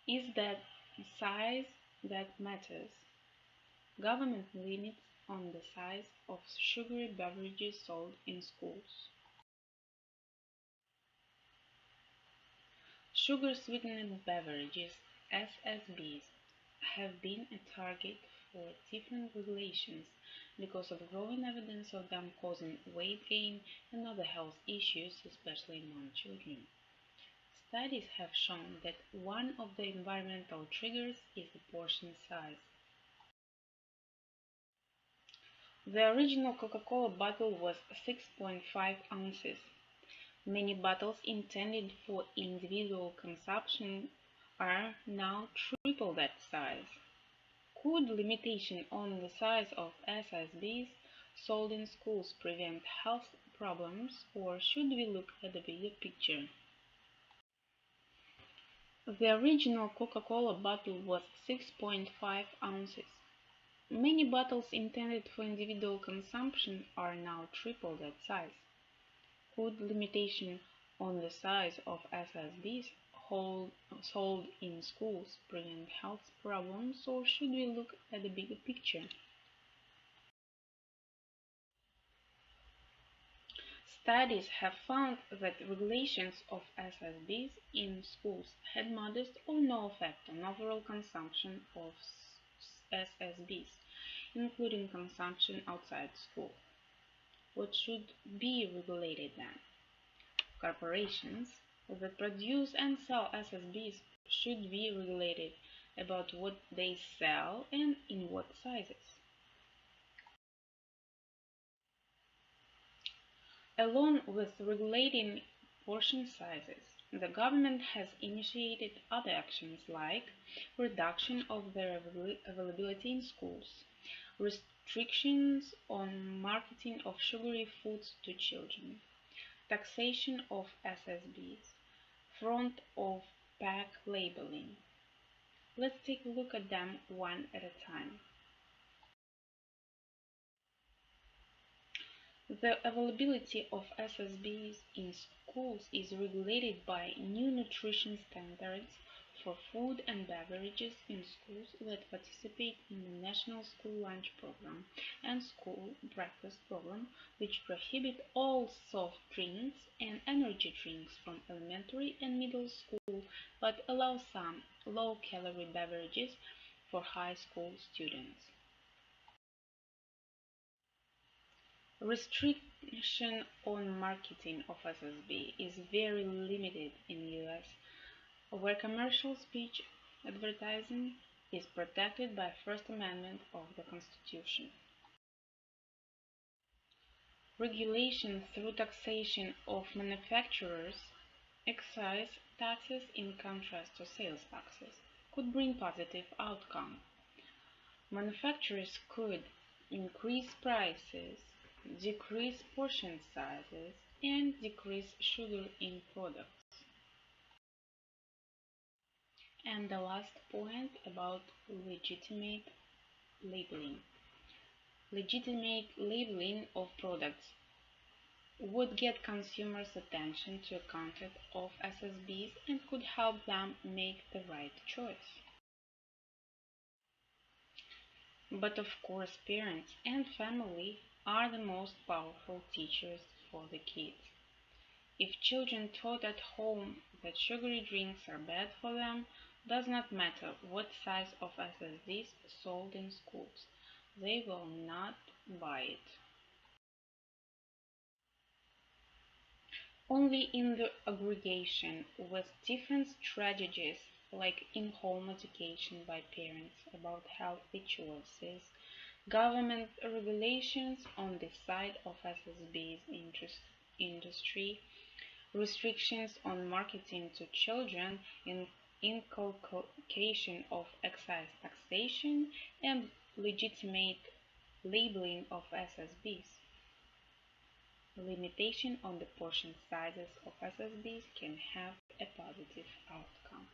Is that size that matters? Government limits on the size of sugary beverages sold in schools. Sugar-sweetened beverages (SSBs) have been a target for different regulations because of growing evidence of them causing weight gain and other health issues, especially among children. Studies have shown that one of the environmental triggers is the portion size. The original Coca-Cola bottle was 6.5 ounces. Many bottles intended for individual consumption are now triple that size. Could limitation on the size of SSBs sold in schools prevent health problems, or should we look at the bigger picture? The original Coca-Cola bottle was 6.5 ounces. Many bottles intended for individual consumption are now triple that size. Could limitation on the size of SSBs sold in schools prevent health problems, or should we look at the bigger picture? Studies have found that regulations of SSBs in schools had modest or no effect on overall consumption of SSBs, including consumption outside school. What should be regulated then? Corporations that produce and sell SSBs should be regulated about what they sell and in what sizes. Along with regulating portion sizes, the government has initiated other actions like reduction of their availability in schools, restrictions on marketing of sugary foods to children, taxation of SSBs, front of pack labeling. Let's take a look at them one at a time. The availability of SSBs in schools is regulated by new nutrition standards for food and beverages in schools that participate in the National School Lunch Program and School Breakfast Program, which prohibit all soft drinks and energy drinks from elementary and middle school but allow some low-calorie beverages for high school students. Restriction on marketing of SSB is very limited in US, where commercial speech advertising is protected by First Amendment of the Constitution. Regulation through taxation of manufacturers, excise taxes in contrast to sales taxes, could bring positive outcome. Manufacturers could increase prices, decrease portion sizes, and decrease sugar in products. And the last point about legitimate labeling. Legitimate labeling of products would get consumers' attention to content of SSBs and could help them make the right choice. But of course, parents and family are the most powerful teachers for the kids. If children taught at home that sugary drinks are bad for them, does not matter what size of SSDs sold in schools, they will not buy it. Only in the aggregation with different strategies like in-home education by parents about healthy choices, government regulations on the side of SSB's industry, restrictions on marketing to children, and inculcation of excise taxation, and legitimate labeling of SSBs. Limitation on the portion sizes of SSBs can have a positive outcome.